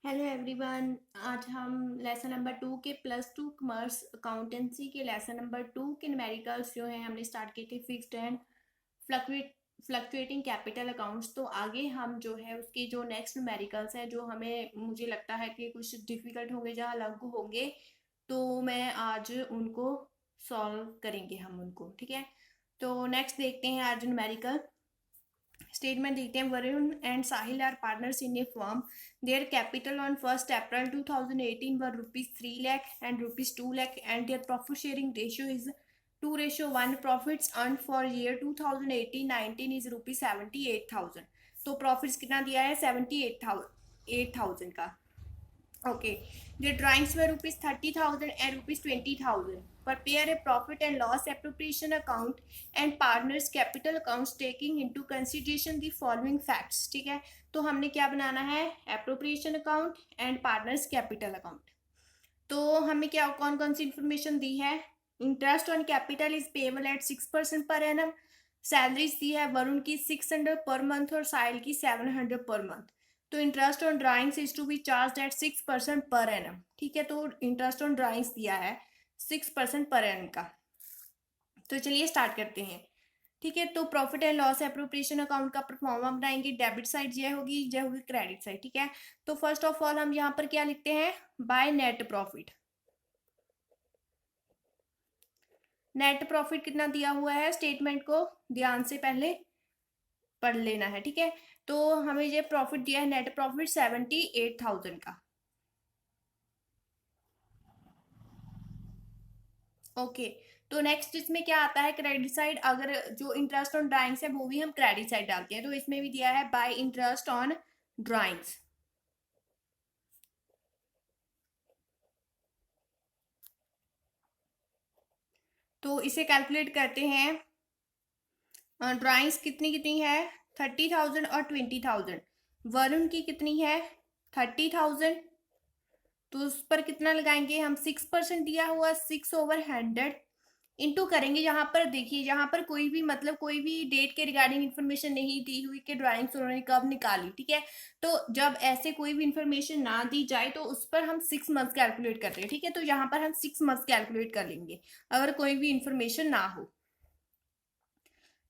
Hello everyone. आज हम lesson number 2 के +2 कॉमर्स अकाउंटेंसी के लेसन नंबर 2 के न्यूमेरिकल्स जो हैं हमने स्टार्ट किए थे fixed and fluctuating capital accounts. तो आगे हम जो है उसकी जो नेक्स्ट न्यूमेरिकल्स हैं जो हमें मुझे लगता है कि कुछ डिफ़िकल्ट होंगे, जहाँ लागू होंगे, तो मैं आज उनको सॉल्व करेंगे हम उनको। ठीक है, तो नेक्स्ट देखते हैं आज न्यूमेरिकल स्टेटमेंट देखते हैं। Varun and Sahil are partners in a firm. Their capital on 1 April 2018 were ₹3 lakh and ₹2 lakh and their profit sharing ratio is 2:1। Profits earn for year 2018-19 is ₹78,000। तो प्रॉफिट्स कितना दिया है? 78,000 का। Okay. The drawings were ₹30,000 and ₹20,000. Prepare a profit and loss appropriation account and partners capital accounts taking into consideration the following facts. ठीक है, तो हमने क्या बनाना है? appropriation account and partners capital account. तो हमें क्या कौन कौन सी इंफॉर्मेशन दी है? Interest on capital is payable eight 6% per annum. Salaries दी है वरुण की 600 पर मंथ और साहिल की 700 पर मंथ। तो interest on drawings is to be charge at 6% per annum. ठीक है, तो इंटरेस्ट ऑन ड्राइंग्स दिया है 6% पर एनम का। तो चलिए स्टार्ट करते हैं। ठीक है, तो profit and loss appropriation account का परफॉर्मा बनाएंगे। डेबिट साइड यह होगी क्रेडिट साइड। ठीक है, तो फर्स्ट ऑफ ऑल हम यहाँ पर क्या लिखते हैं? By net profit. Net profit कितना दिया हुआ है? स्टेटमेंट को ध्यान से पहले पढ़ लेना है। ठीक है, तो हमें ये प्रॉफिट दिया है नेट प्रॉफिट 78,000 का। ओके, तो नेक्स्ट इसमें क्या आता है? Credit side. अगर जो इंटरेस्ट ऑन ड्राइंग्स है वो भी हम क्रेडिट साइड डालते हैं, तो इसमें भी दिया है बाय इंटरेस्ट ऑन ड्राइंग्स। तो इसे कैलकुलेट करते हैं। ड्राइंग्स कितनी कितनी है? 30,000 और 20,000। वरुण की कितनी है? 30,000। तो उस पर कितना लगाएंगे हम? 6% दिया हुआ, 6/100 इंटू करेंगे। यहाँ पर देखिए, यहाँ पर कोई भी मतलब कोई भी डेट के रिगार्डिंग इन्फॉर्मेशन नहीं दी हुई कि ड्राइंग्स उन्होंने कब निकाली। ठीक है, तो जब ऐसे कोई भी इन्फॉर्मेशन ना दी जाए तो उस पर हम 6 मंथ कैलकुलेट करते हैं। ठीक है, तो यहाँ पर हम 6 मंथ कैलकुलेट कर लेंगे अगर कोई भी इंफॉर्मेशन ना हो।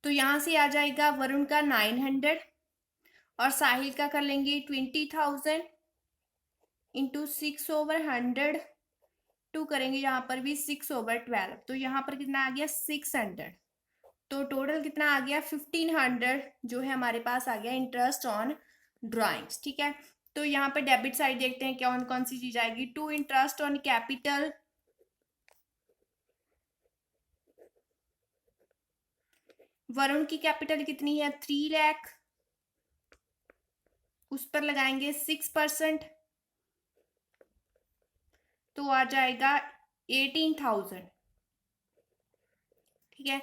तो यहाँ से आ जाएगा वरुण का 900 और साहिल का कर लेंगे 20,000 इंटू 6/100 टू करेंगे यहाँ पर भी 6/12। तो यहाँ पर कितना आ गया? 600। तो टोटल कितना आ गया? 1500 जो है हमारे पास आ गया इंटरेस्ट ऑन ड्राइंग्स। ठीक है, तो यहाँ पर डेबिट साइड देखते हैं कौन कौन सी चीज आएगी। To interest on capital, Varun की कैपिटल कितनी है? 3 लाख। उस पर लगाएंगे 6%, तो आ जाएगा 18,000। ठीक है,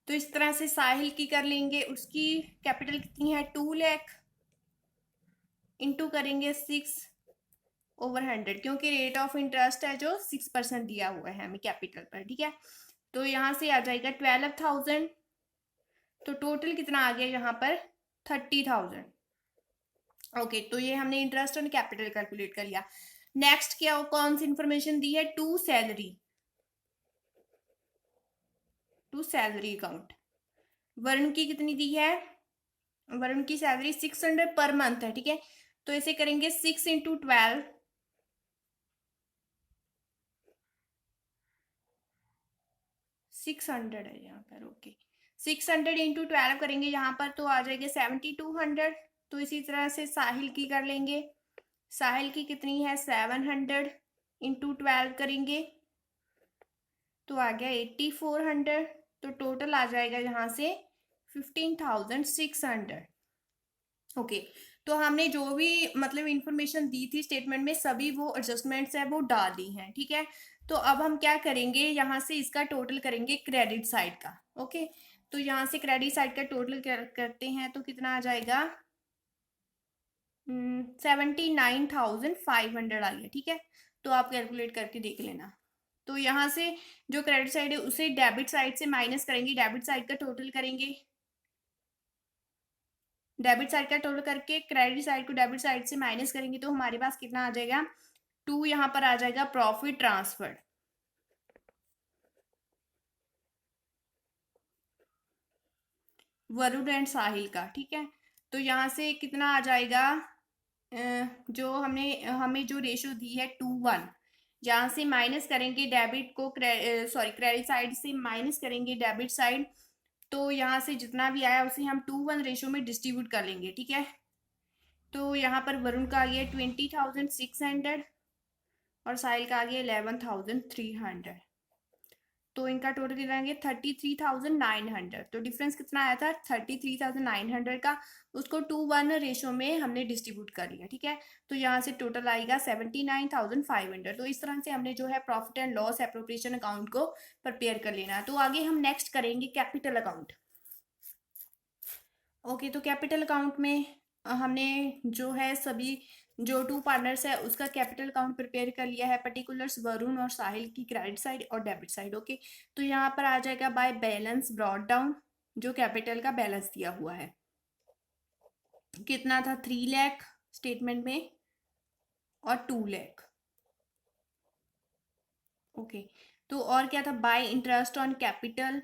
तो इस तरह से साहिल की कर लेंगे। उसकी कैपिटल कितनी है? 2 लाख इंटू करेंगे 6/100, क्योंकि रेट ऑफ इंटरेस्ट है जो 6% दिया हुआ है हमें कैपिटल पर। ठीक है, तो यहाँ से आ जाएगा 12,000। तो टोटल कितना आ गया यहाँ पर? 30,000। ओके, तो ये हमने इंटरेस्ट ऑन कैपिटल कैलकुलेट कर लिया। नेक्स्ट क्या कौन सी इंफॉर्मेशन दी है? To salary account. वरुण की कितनी दी है? वरुण की सैलरी 600 पर मंथ है। ठीक है, तो इसे करेंगे 6 × 12। 600 है यहाँ पर। ओके, 600 × 12 करेंगे यहाँ पर, तो आ जाएगा 7,200। तो इसी तरह से साहिल की कर लेंगे। साहिल की कितनी है? 700 × 12 करेंगे तो आ गया 8,400। तो टोटल आ जाएगा यहाँ से 15,600। ओके, तो हमने जो भी मतलब इंफॉर्मेशन दी थी स्टेटमेंट में, सभी वो एडजस्टमेंट्स है वो डाली हैं। ठीक है, तो अब हम क्या करेंगे? यहाँ से इसका टोटल करेंगे क्रेडिट साइड का। ओके, तो यहाँ से क्रेडिट साइड का टोटल करते हैं तो कितना आ जाएगा? 79,500 आ गया। ठीक है, तो आप कैलकुलेट करके देख लेना। तो यहाँ से जो क्रेडिट साइड है उसे डेबिट साइड से माइनस करेंगे, डेबिट साइड का टोटल करेंगे। डेबिट साइड का टोटल करके क्रेडिट साइड को डेबिट साइड से माइनस करेंगे तो हमारे पास कितना आ जाएगा, 2 यहाँ पर आ जाएगा प्रॉफिट ट्रांसफर। वरुण एंड साहिल का, ठीक है। तो यहाँ से कितना आ जाएगा, जो हमने हमें जो रेशो दी है 2:1, यहाँ से माइनस करेंगे डेबिट को, सॉरी क्रेडिट साइड से माइनस करेंगे डेबिट साइड, तो यहाँ से जितना भी आया उसे हम 2:1 रेशो में डिस्ट्रीब्यूट कर लेंगे, ठीक है। तो यहाँ पर वरुण का आ गया 20,600 और साहिल का आ गया 11,300। तो इनका टोटल कितना आ गया 33,900। तो डिफरेंस कितना आया था 33,900 का, उसको 2:1 रेशो में हमने डिस्ट्रीब्यूट कर लिया, ठीक है। तो यहाँ से टोटल आएगा 79,500। तो इस तरह से हमने जो है profit and loss appropriation account को प्रिपेयर कर लेना है। तो आगे हम नेक्स्ट करेंगे कैपिटल अकाउंट। ओके, तो कैपिटल अकाउंट में हमने जो है सभी जो 2 पार्टनर्स है उसका कैपिटल अकाउंट प्रिपेयर कर लिया है, पर्टिकुलर्स वरुण और साहिल की क्रेडिट साइड और डेबिट साइड। ओके, तो यहाँ पर आ जाएगा बाय बैलेंस ब्रॉट डाउन, जो कैपिटल का बैलेंस दिया हुआ है कितना था 3 लाख स्टेटमेंट में और 2 लाख। ओके, तो और क्या था, बाय इंटरेस्ट ऑन कैपिटल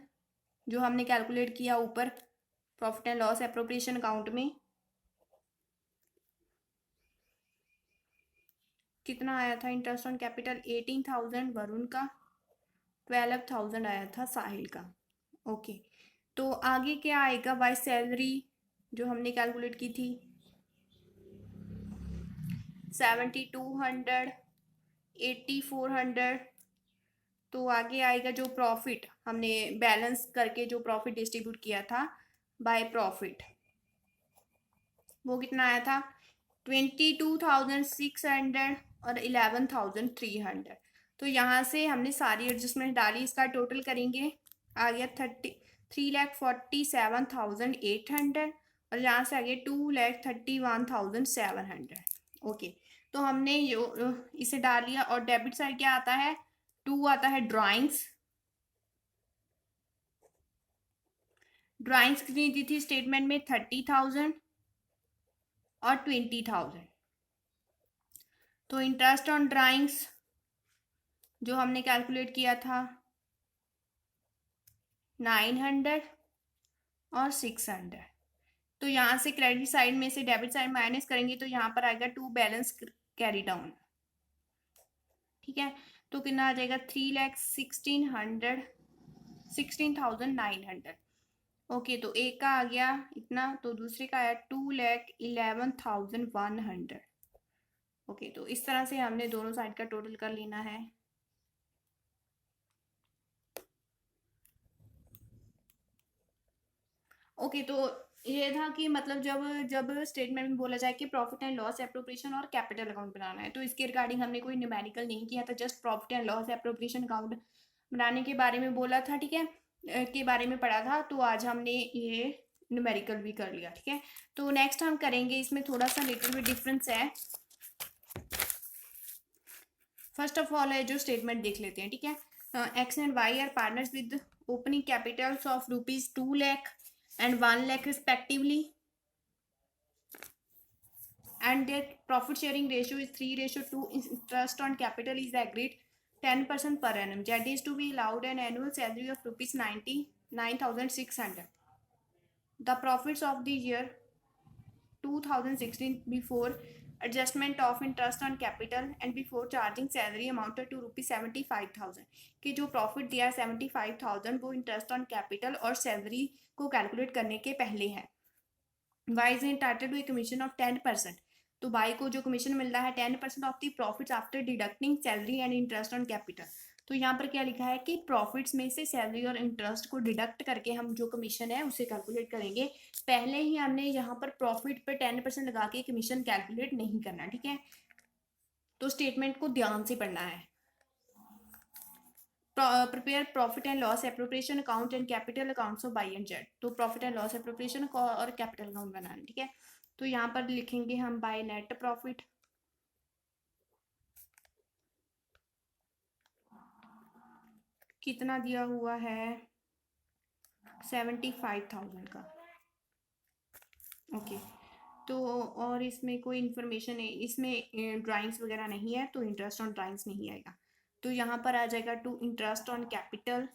जो हमने कैलकुलेट किया ऊपर profit and loss appropriation account में, कितना आया था इंटरेस्ट ऑन कैपिटल 18,000 वरुण का, 12,000 आया था साहिल का। ओके, तो आगे क्या आएगा, बाय सैलरी जो हमने कैलकुलेट की थी 7,200, 8,400। तो आगे आएगा जो प्रॉफिट हमने बैलेंस करके जो प्रॉफिट डिस्ट्रीब्यूट किया था बाय प्रॉफिट, वो कितना आया था 22,600 और 11,300। तो यहाँ से हमने सारी एडजस्टमेंट डाली, इसका टोटल करेंगे आ गया 3,47,800 और यहाँ से आ गया 2,31,700। ओके, तो हमने इसे डाल लिया। और डेबिट साइड क्या आता है, 2 आता है ड्राइंग्स। ड्राइंग्स कितनी दी थी स्टेटमेंट में 30,000 और 20,000। तो इंटरेस्ट ऑन ड्राइंग्स जो हमने कैलकुलेट किया था 900 और 600। तो यहाँ से क्रेडिट साइड में से डेबिट साइड माइनस करेंगे तो यहाँ पर आएगा 2 बैलेंस कैरी डाउन, ठीक है। तो कितना आ जाएगा 3,16,900। ओके, तो एक का आ गया इतना, तो दूसरे का आया 2,11,100। ओके, तो इस तरह से हमने दोनों साइड का टोटल कर लेना है। ओके, तो ये था कि मतलब जब जब स्टेटमेंट में बोला जाए कि प्रॉफिट एंड लॉस एप्रोप्रिएशन और कैपिटल अकाउंट बनाना है, तो इसके रिगार्डिंग हमने कोई न्यूमेरिकल नहीं किया था, just profit and loss appropriation account बनाने के बारे में बोला था, ठीक है, के बारे में पढ़ा था। तो आज हमने ये न्यूमेरिकल भी कर लिया, ठीक है। तो नेक्स्ट हम करेंगे, इसमें थोड़ा सा लिटिल बिट डिफरेंस है। फर्स्ट ऑफ ऑल है जो स्टेटमेंट देख लेते हैं, ठीक है। X and Y are partners with opening capitals of ₹2 lakh and 1 lakh respectively, and their profit sharing ratio is 3:2. Interest on capital is agreed 10% per annum. That is to be allowed an annual salary of ₹99,600. The profits of the year 2016 before adjustment of interest on capital and before charging salary amounted to ₹75,000। कि जो profit दिया है 75,000 वो interest on capital और salary को calculate करने के पहले है। Y is entitled to a commission of 10%। तो बाई को जो कमीशन मिल रहा है 10% of the profits after deducting salary and interest on capital. तो यहाँ पर क्या लिखा है कि प्रॉफिट्स में से सैलरी और इंटरेस्ट को डिडक्ट करके हम जो कमीशन है उसे कैलकुलेट करेंगे। पहले ही हमने यहाँ पर प्रॉफिट पे 10% लगा के कमीशन कैलकुलेट नहीं करना, ठीक है। तो स्टेटमेंट को ध्यान से पढ़ना है। Prepare profit and loss appropriation account and capital accounts of by and Z. तो प्रॉफिट एंड लॉस एप्रोप्रिएशन और कैपिटल अकाउंट बनाना, ठीक है। तो यहाँ पर लिखेंगे हम बाय नेट प्रॉफिट, कितना दिया हुआ है 75,000 का। ओके, तो और इसमें कोई इन्फॉर्मेशन है, इसमें ड्राइंग्स वगैरह नहीं है, तो इंटरेस्ट ऑन ड्राइंग्स नहीं आएगा। तो यहाँ पर आ जाएगा to interest on capital,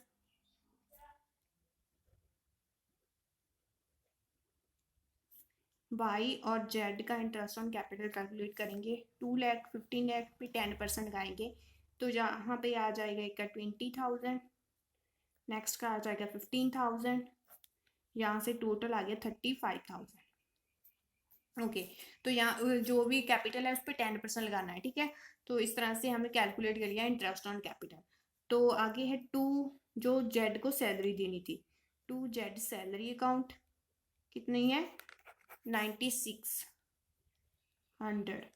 Y और जेड का इंटरेस्ट ऑन कैपिटल कैलकुलेट करेंगे। 2 लाख 15 लाख पे 10% लगाएंगे, तो यहाँ पे आ जाएगा एक का 20,000, नेक्स्ट का आ जाएगा 15,000, यहाँ से टोटल आ गया 35,000। ओके, तो यहाँ जो भी कैपिटल है उस पर 10% लगाना है, ठीक है। तो इस तरह से हमने कैलकुलेट कर लिया इंटरेस्ट ऑन कैपिटल। तो आगे है टू, जो जेड को सैलरी देनी थी, टू जेड सैलरी अकाउंट कितनी है, 9600।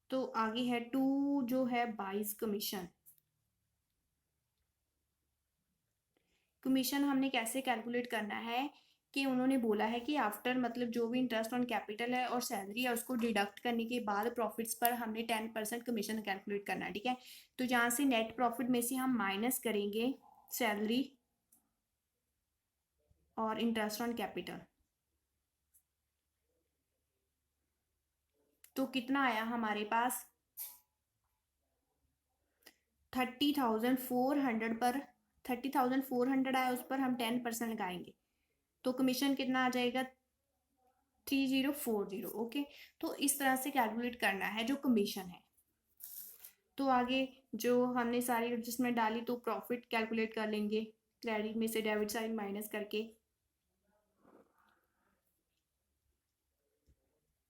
तो आगे है टू, जो है 22 कमीशन। कमीशन हमने कैसे कैलकुलेट करना है कि उन्होंने बोला है कि आफ्टर, मतलब जो भी इंटरेस्ट ऑन कैपिटल है और सैलरी है उसको डिडक्ट करने के बाद प्रॉफिट्स पर हमने 10% कमीशन कैलकुलेट करना है, ठीक है। तो यहाँ से नेट प्रॉफिट में से हम माइनस करेंगे सैलरी और इंटरेस्ट ऑन कैपिटल। तो कितना आया हमारे पास, 30,400 पर, 30,400 आया, उस पर हम 10% लगाएंगे, तो कमीशन कितना आ जाएगा, 3040। ओके, तो इस तरह से कैलकुलेट करना है जो कमीशन है। तो आगे जो हमने सारी एडजस्टमेंट डाली, तो प्रॉफिट कैलकुलेट कर लेंगे, क्रेडिट में से डेबिट साइड माइनस करके।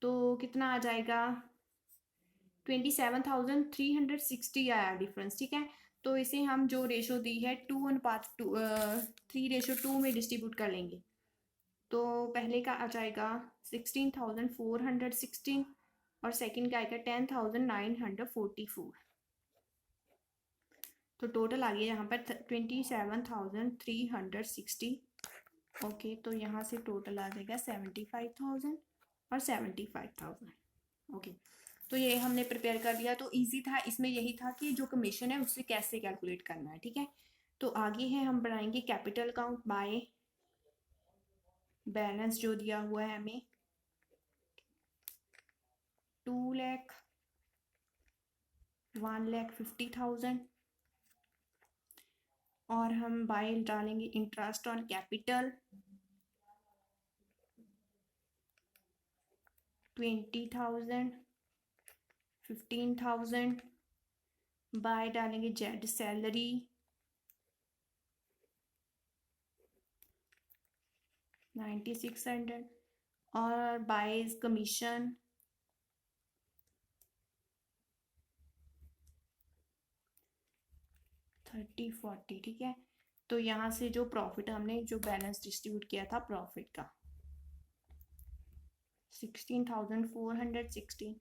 तो कितना आ जाएगा, 27,360 आया डिफरेंस, ठीक है। तो इसे हम जो रेशो दी है 2:2, 3:2 में डिस्ट्रीब्यूट कर लेंगे। तो पहले का आ जाएगा 16,416 और सेकंड का आएगा 10,944। तो टोटल आ गया यहाँ पर 27,360। ओके, तो यहाँ से टोटल आ जाएगा 75,000 और 75,000। ओके, तो ये हमने प्रिपेयर कर लिया। तो इजी था, इसमें यही था कि जो कमीशन है उससे कैसे कैलकुलेट करना है, ठीक है। तो आगे है हम बनाएंगे कैपिटल अकाउंट बाय बैलेंस जो दिया हुआ है हमें, 2 लाख, 1,50,000, और हम बाय डालेंगे इंटरेस्ट ऑन कैपिटल 20,000, 15,000, बाय डालेंगे जेड सैलरी 9600, और बाय कमीशन 3040, ठीक है। तो यहाँ से जो प्रॉफिट हमने जो बैलेंस डिस्ट्रीब्यूट किया था प्रॉफिट का 16,416,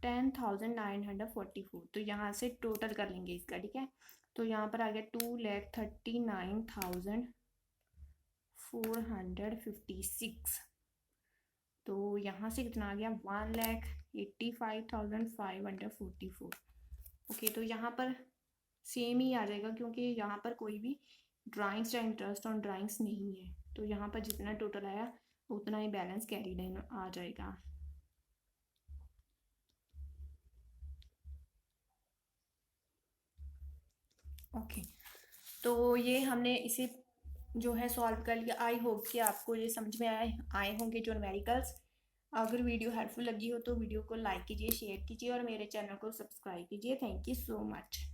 10,944, तो यहाँ से टोटल कर लेंगे इसका, ठीक है। तो यहाँ पर आ गया 2,39,456। तो यहाँ से कितना आ गया, 1,85,544। ओके, तो यहाँ पर सेम ही आ जाएगा क्योंकि यहाँ पर कोई भी ड्राइंग्स या इंटरेस्ट ऑन ड्राइंग्स नहीं है। तो यहाँ पर जितना टोटल आया उतना ही बैलेंस कैरीड इन आ जाएगा। ओके, तो ये हमने इसे जो है सॉल्व कर लिया। आई होप कि आपको ये समझ में आए होंगे जो न्यूमेरिकल्स। अगर वीडियो हेल्पफुल लगी हो तो वीडियो को लाइक कीजिए, शेयर कीजिए और मेरे चैनल को सब्सक्राइब कीजिए। Thank you so much.